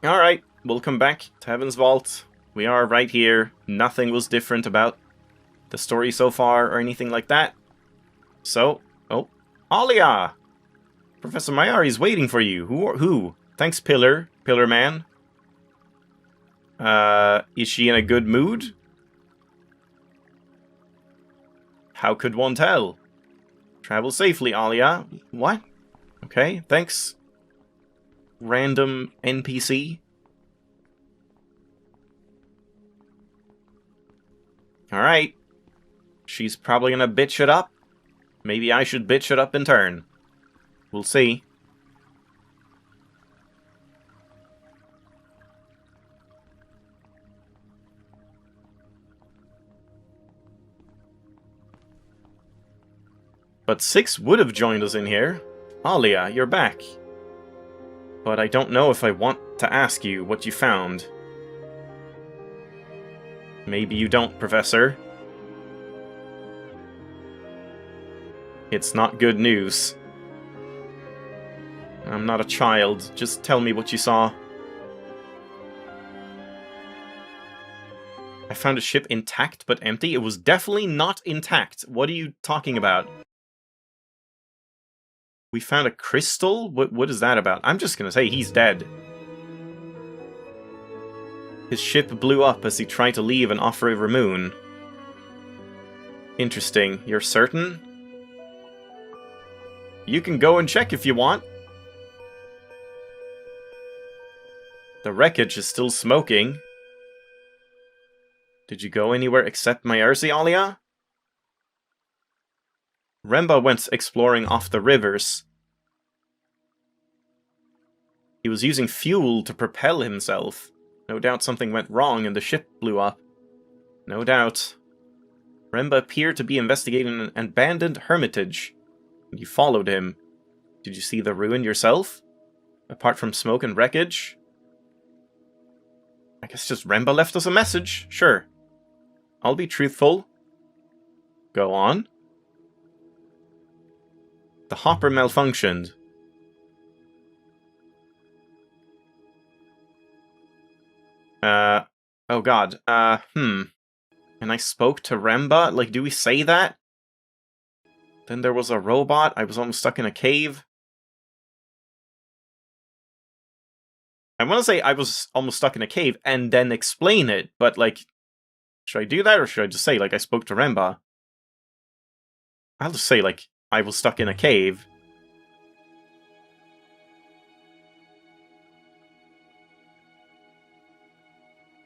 Alright, welcome back to Heaven's Vault. We are right here. Nothing was different about the story so far or anything like that. So, oh, Alia! Professor Mayari's waiting for you. Who? Thanks, Pillar Man. Is she in a good mood? How could one tell? Travel safely, Alia. What? Okay, thanks. Random NPC. Alright. She's probably gonna bitch it up. Maybe I should bitch it up in turn. We'll see. But 6 would have joined us in here. Alia, you're back. But I don't know if I want to ask you what you found. Maybe you don't, Professor. It's not good news. I'm not a child. Just tell me what you saw. I found a ship intact but empty. It was definitely not intact. What are you talking about? We found a crystal? What is that about? I'm just gonna say he's dead. His ship blew up as he tried to leave an off-river moon. Interesting. You're certain? You can go and check if you want. The wreckage is still smoking. Did you go anywhere except Mayarzi, Alia? Remba went exploring off the rivers. He was using fuel to propel himself. No doubt something went wrong and the ship blew up. No doubt. Remba appeared to be investigating an abandoned hermitage. You followed him. Did you see the ruin yourself? Apart from smoke and wreckage? I guess just Remba left us a message. Sure. I'll be truthful. Go on. The hopper malfunctioned. Oh god. And I spoke to Remba? Like, do we say that? Then there was a robot. I was almost stuck in a cave. I want to say I was almost stuck in a cave and then explain it, but like, should I do that or should I just say, like, I spoke to Remba? I'll just say, like, I was stuck in a cave.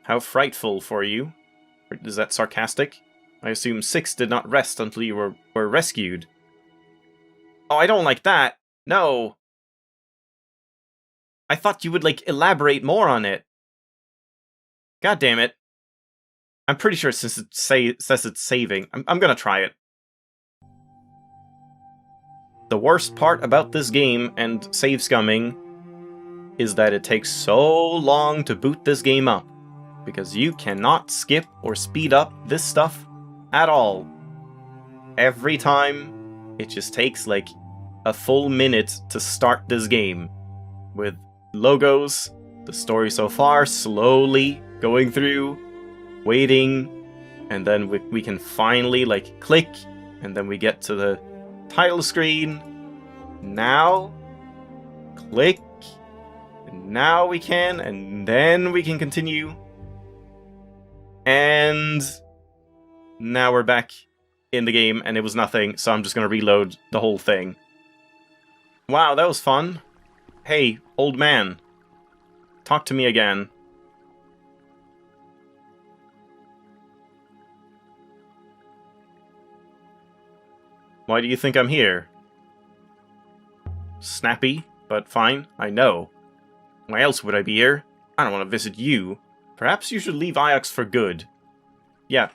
How frightful for you. Is that sarcastic? I assume 6 did not rest until you were rescued. Oh, I don't like that. No. I thought you would, like, elaborate more on it. God damn it. I'm pretty sure since it says it's saving, I'm gonna try it. The worst part about this game and save scumming is that it takes so long to boot this game up, because you cannot skip or speed up this stuff at all. Every time, it just takes like a full minute to start this game, with logos, the story so far slowly going through, waiting, and then we can finally like click, and then we get to the title screen. Now, click, and now we can, and then we can continue. And now we're back in the game, and it was nothing, so I'm just gonna reload the whole thing. Wow, that was fun. Hey, old man. Talk to me again. Why do you think I'm here? Snappy, but fine, I know. Why else would I be here? I don't want to visit you. Perhaps you should leave Iox for good. Yeah,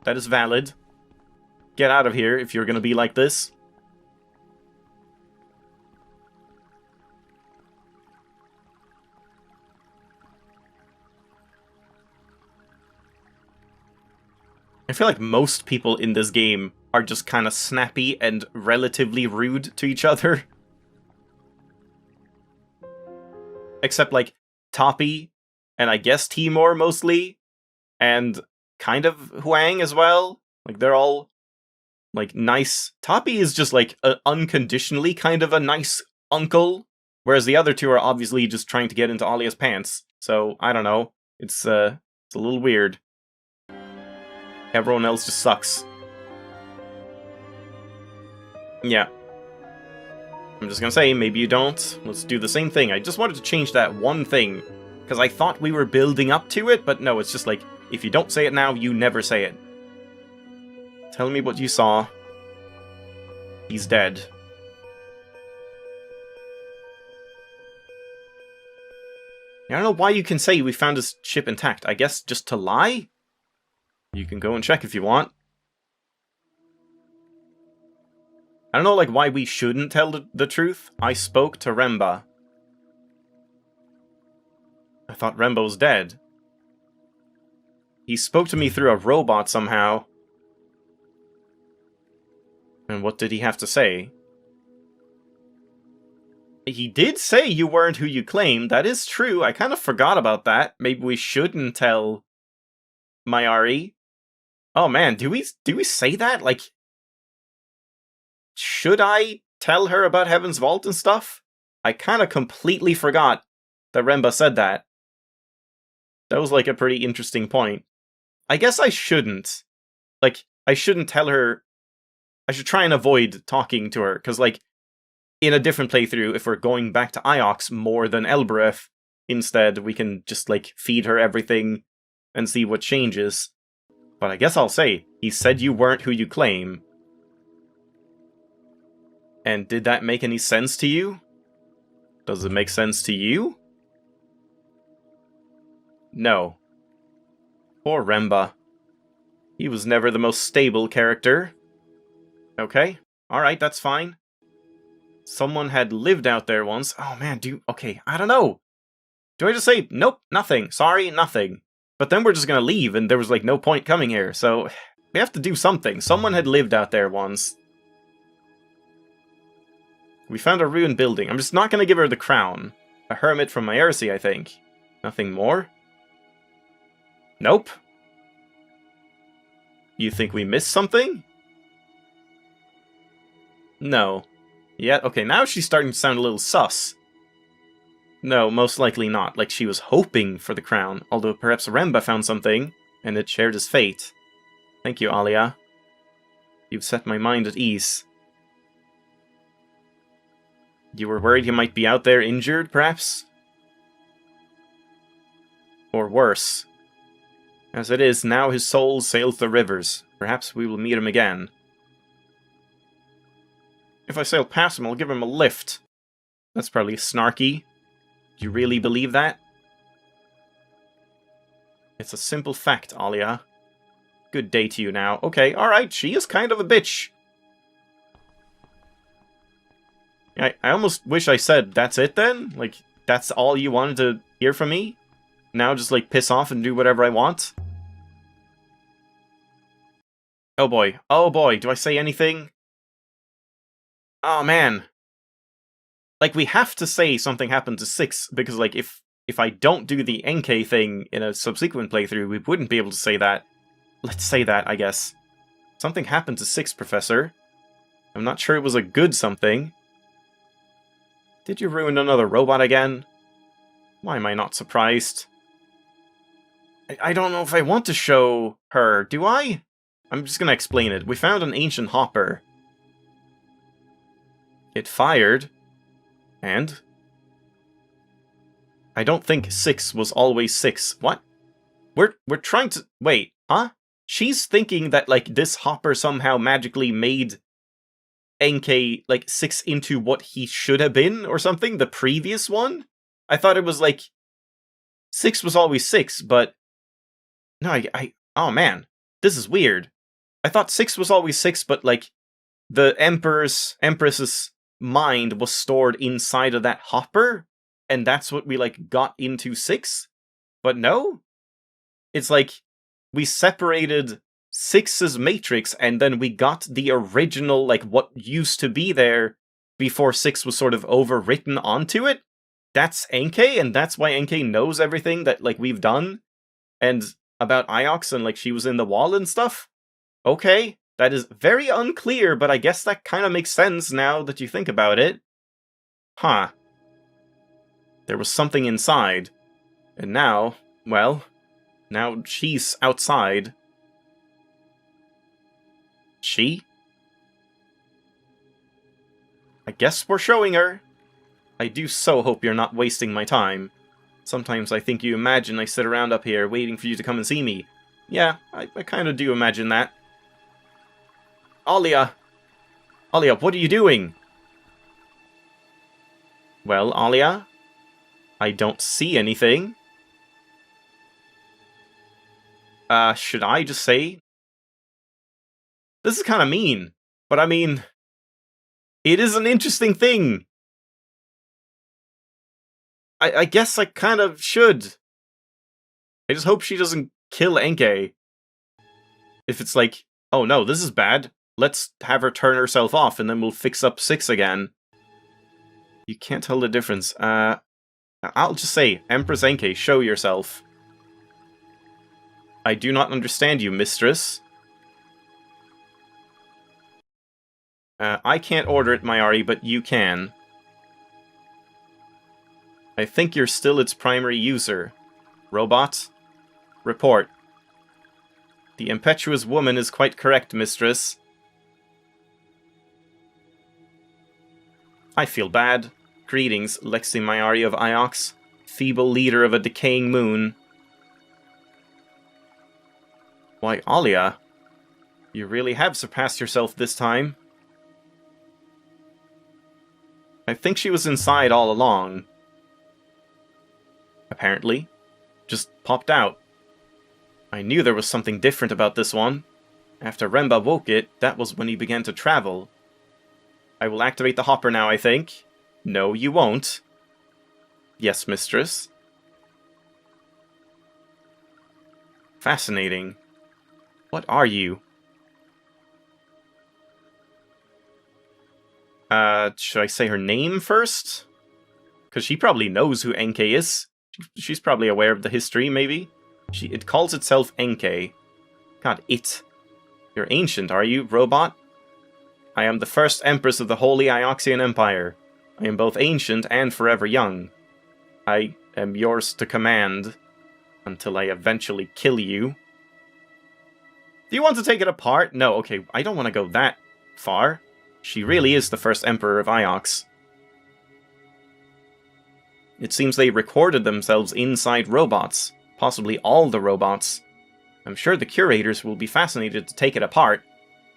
that is valid. Get out of here if you're gonna be like this. I feel like most people in this game are just kind of snappy and relatively rude to each other. Except, like, Toppy, and I guess Timur mostly, and kind of Huang as well. Like, they're all, like, nice. Toppy is just, like, unconditionally kind of a nice uncle, whereas the other two are obviously just trying to get into Alia's pants. So, I don't know. It's a little weird. Everyone else just sucks. Yeah. I'm just gonna say, maybe you don't. Let's do the same thing. I just wanted to change that one thing, because I thought we were building up to it, but no, it's just like, if you don't say it now, you never say it. Tell me what you saw. He's dead. I don't know why you can say we found his ship intact. I guess just to lie? You can go and check if you want. I don't know, like, why we shouldn't tell the truth. I spoke to Remba. I thought Remba was dead. He spoke to me through a robot somehow. And what did he have to say? He did say you weren't who you claimed. That is true. I kind of forgot about that. Maybe we shouldn't tell Mayari. Oh man, do we say that? Like, should I tell her about Heaven's Vault and stuff? I kind of completely forgot that Remba said that. That was, like, a pretty interesting point. I guess I shouldn't. Like, I shouldn't tell her. I should try and avoid talking to her, because, like, in a different playthrough, if we're going back to Iox more than Elbereth, instead, we can just, like, feed her everything and see what changes. But I guess I'll say, he said you weren't who you claim. And did that make any sense to you? Does it make sense to you? No. Poor Remba. He was never the most stable character. Okay, alright, that's fine. Someone had lived out there once. Oh man, okay, I don't know. Do I just say, nope, nothing, sorry, nothing? But then we're just gonna leave, and there was, like, no point coming here, so we have to do something. Someone had lived out there once. We found a ruined building. I'm just not gonna give her the crown. A hermit from Myrcy, I think. Nothing more? Nope. You think we missed something? No. Yeah, okay, now she's starting to sound a little sus. No, most likely not. Like, she was hoping for the crown, although perhaps Remba found something, and it shared his fate. Thank you, Alia. You've set my mind at ease. You were worried he might be out there injured, perhaps? Or worse. As it is, now his soul sails the rivers. Perhaps we will meet him again. If I sail past him, I'll give him a lift. That's probably snarky. Do you really believe that? It's a simple fact, Alia. Good day to you now. Okay, alright, she is kind of a bitch. I almost wish I said, that's it then? Like, that's all you wanted to hear from me? Now just, like, piss off and do whatever I want? Oh boy, do I say anything? Oh man. Like, we have to say something happened to 6, because, like, if I don't do the NK thing in a subsequent playthrough, we wouldn't be able to say that. Let's say that, I guess. Something happened to 6, Professor. I'm not sure it was a good something. Did you ruin another robot again? Why am I not surprised? I don't know if I want to show her, do I? I'm just gonna explain it. We found an ancient hopper. It fired. And? I don't think 6 was always 6. What? We're trying to... Wait, huh? She's thinking that, like, this hopper somehow magically made NK, like, 6 into what he should have been, or something? The previous one? I thought it was, like, 6 was always 6, but... No, oh man, this is weird. I thought 6 was always 6, but, like, the Empress's mind was stored inside of that hopper, and that's what we, like, got into 6? But no? It's like, we separated 6's matrix, and then we got the original, like, what used to be there before 6 was sort of overwritten onto it? that's Inkle, and that's why Inkle knows everything that, like, we've done? And about Iox and, like, she was in the wall and stuff? Okay, that is very unclear, but I guess that kind of makes sense now that you think about it. Huh. There was something inside. And now, well, now she's outside. She? I guess we're showing her. I do so hope you're not wasting my time. Sometimes I think you imagine I sit around up here waiting for you to come and see me. Yeah, I kind of do imagine that. Alia! Alia, what are you doing? Well, Alia? I don't see anything. Should I just say? This is kind of mean, but I mean, it is an interesting thing. I guess I kind of should. I just hope she doesn't kill Inkle. If it's like, oh no, this is bad, let's have her turn herself off and then we'll fix up 6 again. You can't tell the difference. I'll just say, Empress Inkle, show yourself. I do not understand you, mistress. I can't order it, Mayari, but you can. I think you're still its primary user. Robot, report. The impetuous woman is quite correct, mistress. I feel bad. Greetings, Lexi Mayari of Iox, feeble leader of a decaying moon. Why, Alia, you really have surpassed yourself this time. I think she was inside all along. Apparently. Just popped out. I knew there was something different about this one. After Remba woke it, that was when he began to travel. I will activate the hopper now, I think. No, you won't. Yes, mistress. Fascinating. What are you? Should I say her name first? Because she probably knows who Inkle is. She's probably aware of the history, maybe? It calls itself Inkle. God, it. You're ancient, are you, robot? I am the first empress of the Holy Ioxian Empire. I am both ancient and forever young. I am yours to command, until I eventually kill you. Do you want to take it apart? No, okay, I don't want to go that far. She really is the first emperor of Iox. It seems they recorded themselves inside robots, possibly all the robots. I'm sure the curators will be fascinated to take it apart,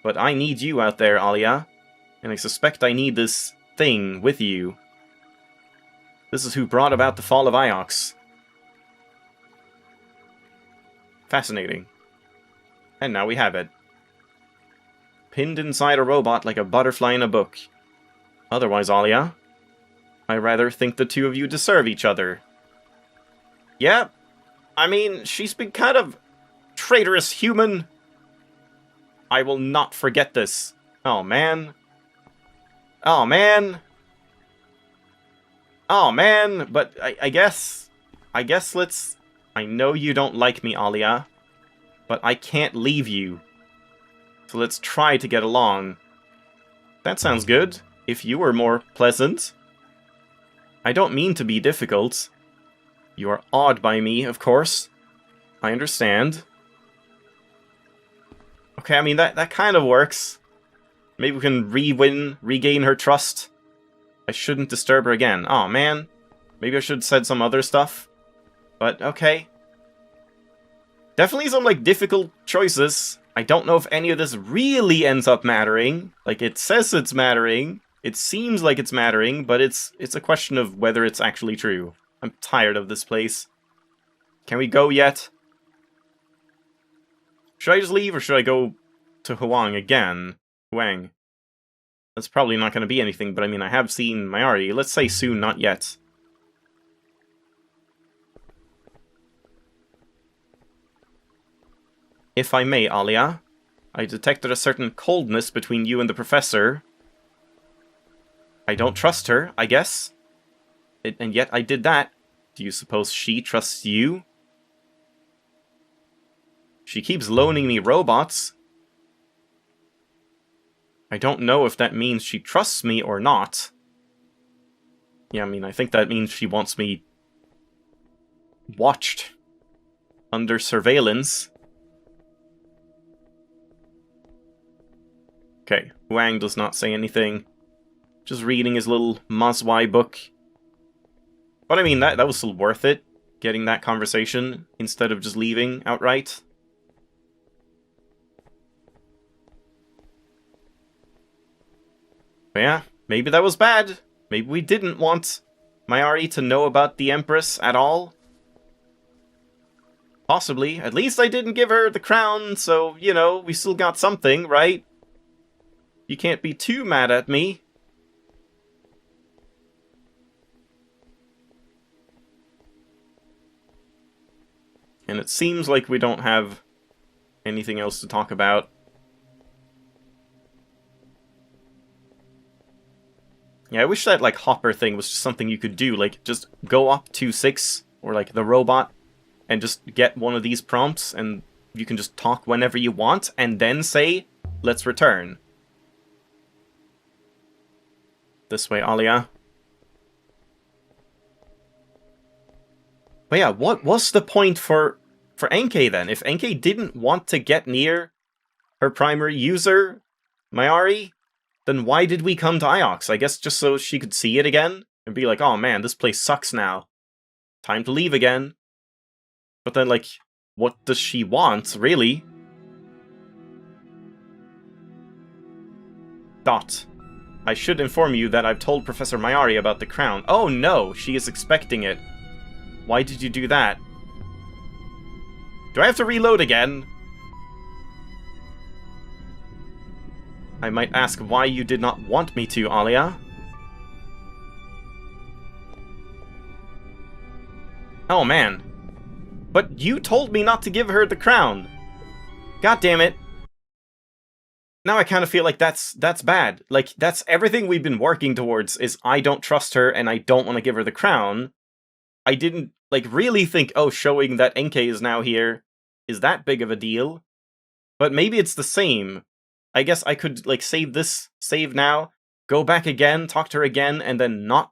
but I need you out there, Alia, and I suspect I need this thing with you. This is who brought about the fall of Iox. Fascinating. And now we have it. Pinned inside a robot like a butterfly in a book. Otherwise, Alia, I rather think the two of you deserve each other. Yeah, I mean, she's been kind of traitorous human. I will not forget this. Oh, man. Oh, man. Oh, man. But I guess let's... I know you don't like me, Alia, but I can't leave you. So let's try to get along. That sounds good. If you were more pleasant. I don't mean to be difficult. You are awed by me, of course. I understand. Okay, I mean, that kind of works. Maybe we can regain her trust. I shouldn't disturb her again. Aw, man. Maybe I should have said some other stuff. But, okay. Definitely some, like, difficult choices. I don't know if any of this really ends up mattering. Like, it says it's mattering. It seems like it's mattering, but it's a question of whether it's actually true. I'm tired of this place. Can we go yet? Should I just leave, or should I go to Huang again? Huang. That's probably not going to be anything, but I mean, I have seen Mayari. Let's say soon, not yet. If I may, Alia, I detected a certain coldness between you and the professor. I don't trust her, I guess. and yet I did that. Do you suppose she trusts you? She keeps loaning me robots. I don't know if that means she trusts me or not. Yeah, I mean, I think that means she wants me watched under surveillance. Okay, Wang does not say anything. Just reading his little Mazwai book. But I mean, that was still worth it, getting that conversation, instead of just leaving outright. But yeah, maybe that was bad. Maybe we didn't want Mayari to know about the Empress at all. Possibly. At least I didn't give her the crown, so, you know, we still got something, right? You can't be too mad at me. And it seems like we don't have anything else to talk about. Yeah, I wish that, like, hopper thing was just something you could do. Like, just go up to 6, or, like, the robot, and just get one of these prompts, and you can just talk whenever you want, and then say, let's return. This way, Alia. But yeah, what was the point for Inkle then? If Inkle didn't want to get near her primary user, Mayari, then why did we come to Iox? I guess just so she could see it again and be like, oh man, this place sucks now. Time to leave again. But then, like, what does she want, really? Dot. I should inform you that I've told Professor Mayari about the crown. Oh no, she is expecting it. Why did you do that? Do I have to reload again? I might ask why you did not want me to, Alia. Oh man. But you told me not to give her the crown. God damn it. Now I kind of feel like that's bad. Like, that's everything we've been working towards, is I don't trust her and I don't want to give her the crown. I didn't, like, really think, oh, showing that Inkle is now here is that big of a deal. But maybe it's the same. I guess I could, like, save now, go back again, talk to her again, and then not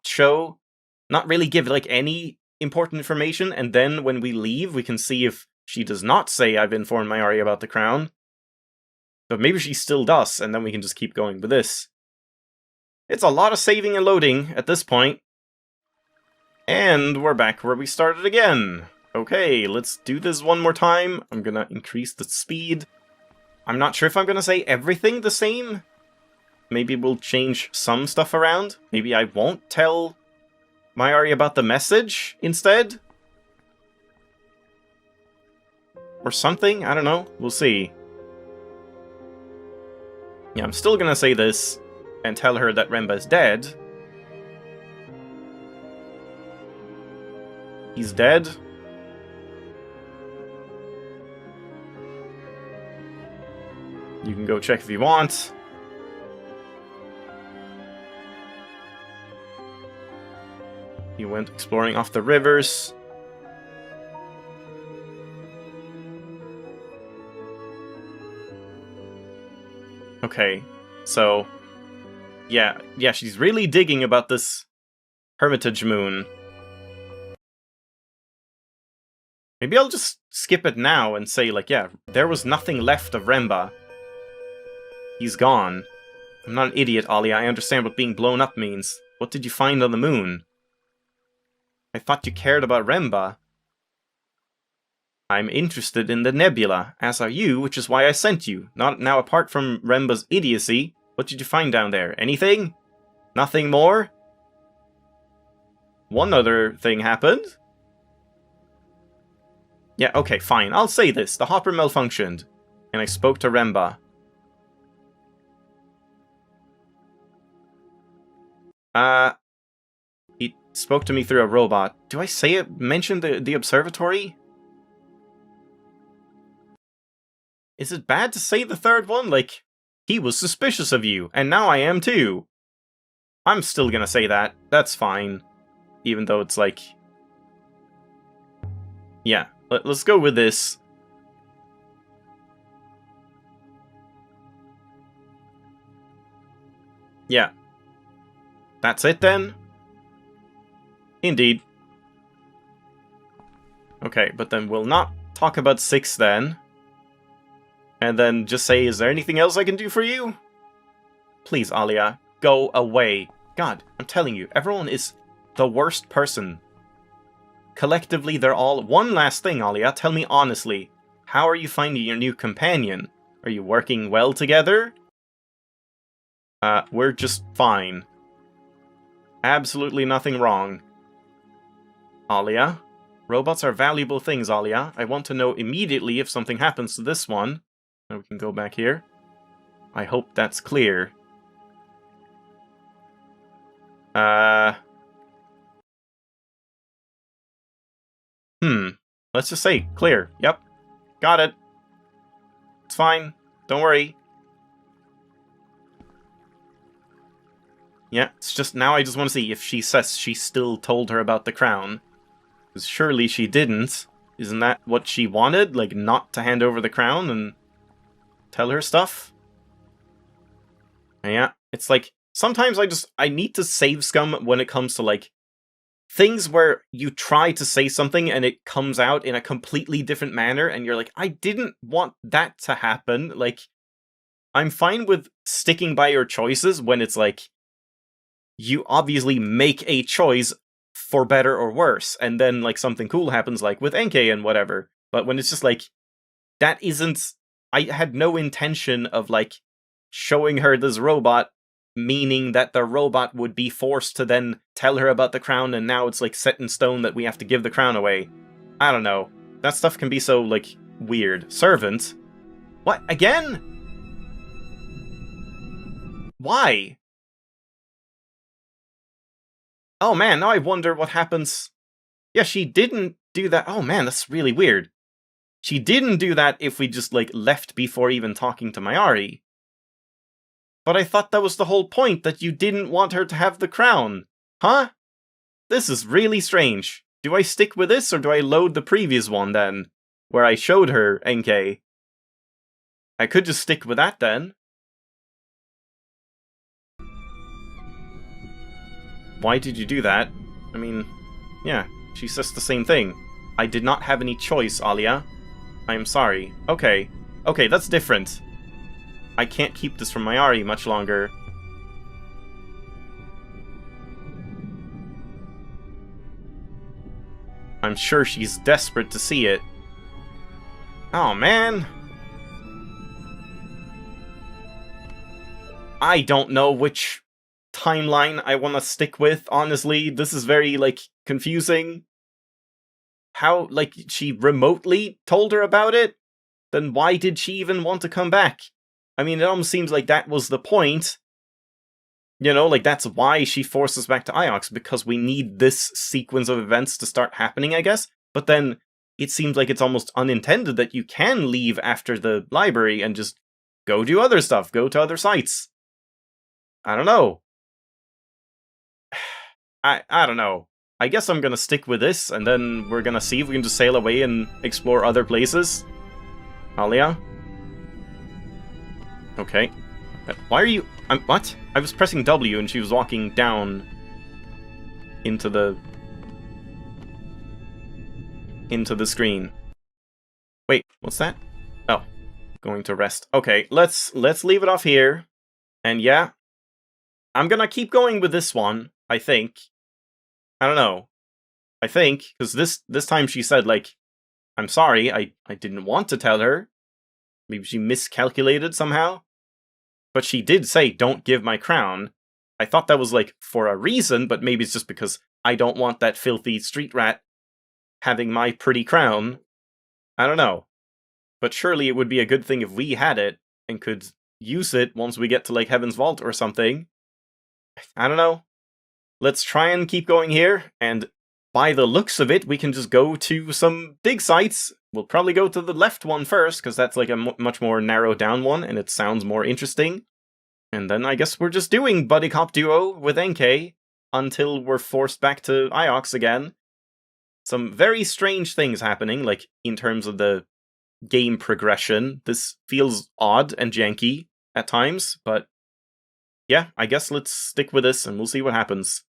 really give, like, any important information, and then when we leave, we can see if she does not say I've informed Mayari about the crown. But maybe she still does, and then we can just keep going with this. It's a lot of saving and loading at this point. And we're back where we started again. Okay, let's do this one more time. I'm gonna increase the speed. I'm not sure if I'm gonna say everything the same. Maybe we'll change some stuff around. Maybe I won't tell Mayari about the message instead? Or something? I don't know. We'll see. Yeah, I'm still gonna say this and tell her that Remba's dead. He's dead. You can go check if you want. He went exploring off the rivers. Okay, so yeah, she's really digging about this Hermitage Moon. Maybe I'll just skip it now and say, like, yeah, there was nothing left of Remba. He's gone. I'm not an idiot, Ollie. I understand what being blown up means. What did you find on the moon? I thought you cared about Remba. I'm interested in the nebula, as are you, which is why I sent you. Now, apart from Remba's idiocy, what did you find down there? Anything? Nothing more? One other thing happened. Yeah, okay, fine. I'll say this. The hopper malfunctioned, and I spoke to Remba. He spoke to me through a robot. Do I say it? Mention the observatory? Is it bad to say the third one? Like, he was suspicious of you, and now I am too. I'm still gonna say that. That's fine. even though it's like... Yeah, let's go with this. Yeah. That's it then? Indeed. Okay, but then we'll not talk about 6 then. And then just say, is there anything else I can do for you? Please, Alia, go away. God, I'm telling you, everyone is the worst person. Collectively, they're all... One last thing, Alia, tell me honestly. How are you finding your new companion? Are you working well together? We're just fine. Absolutely nothing wrong. Alia? Robots are valuable things, Alia. I want to know immediately if something happens to this one. Now we can go back here. I hope that's clear. Let's just say clear. Yep. Got it. It's fine. Don't worry. Yeah, it's just now I just want to see if she says she still told her about the crown. Because surely she didn't. Isn't that what she wanted? Like, not to hand over the crown and tell her stuff? Yeah, it's like, sometimes I need to save scum when it comes to, like, things where you try to say something and it comes out in a completely different manner and you're like, I didn't want that to happen. Like, I'm fine with sticking by your choices when it's like, you obviously make a choice for better or worse, and then, like, something cool happens, like with Inkle and whatever. But when it's just like, that isn't... I had no intention of, like, showing her this robot, meaning that the robot would be forced to then tell her about the crown, and now it's, like, set in stone that we have to give the crown away. I don't know. That stuff can be so, like, weird. Servant? What? Again? Why? Oh man, now I wonder what happens... Yeah, she didn't do that... Oh man, that's really weird. She didn't do that if we just, like, left before even talking to Mayari. But I thought that was the whole point, that you didn't want her to have the crown. Huh? This is really strange. Do I stick with this, or do I load the previous one, then? Where I showed her NK. I could just stick with that, then. Why did you do that? I mean, yeah, she says the same thing. I did not have any choice, Alia. I am sorry. Okay. Okay, that's different. I can't keep this from Mayari much longer. I'm sure she's desperate to see it. Oh, man. I don't know which timeline I want to stick with, honestly. This is very, like, confusing. How, like, she remotely told her about it? Then why did she even want to come back? I mean, it almost seems like that was the point. You know, like, that's why she forced us back to Iox, because we need this sequence of events to start happening, I guess. But then, it seems like it's almost unintended that you can leave after the library and just go do other stuff, go to other sites. I don't know. I don't know. I guess I'm gonna stick with this, and then we're gonna see if we can just sail away and explore other places. Alia? Okay. Why are you... what? I was pressing W and she was walking down into the screen. Wait, what's that? Oh, going to rest. Okay, let's leave it off here. And yeah, I'm gonna keep going with this one, I think. I don't know. I think, because this time she said, like, I'm sorry, I didn't want to tell her. Maybe she miscalculated somehow. But she did say, don't give my crown. I thought that was, like, for a reason, but maybe it's just because I don't want that filthy street rat having my pretty crown. I don't know. But surely it would be a good thing if we had it and could use it once we get to, like, Heaven's Vault or something. I don't know. Let's try and keep going here, and by the looks of it, we can just go to some dig sites. We'll probably go to the left one first, because that's like a much more narrowed down one, and it sounds more interesting. And then I guess we're just doing Buddy Cop Duo with NK. until we're forced back to Iox again. Some very strange things happening, like, in terms of the game progression. This feels odd and janky at times, but yeah, I guess let's stick with this and we'll see what happens.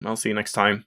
I'll see you next time.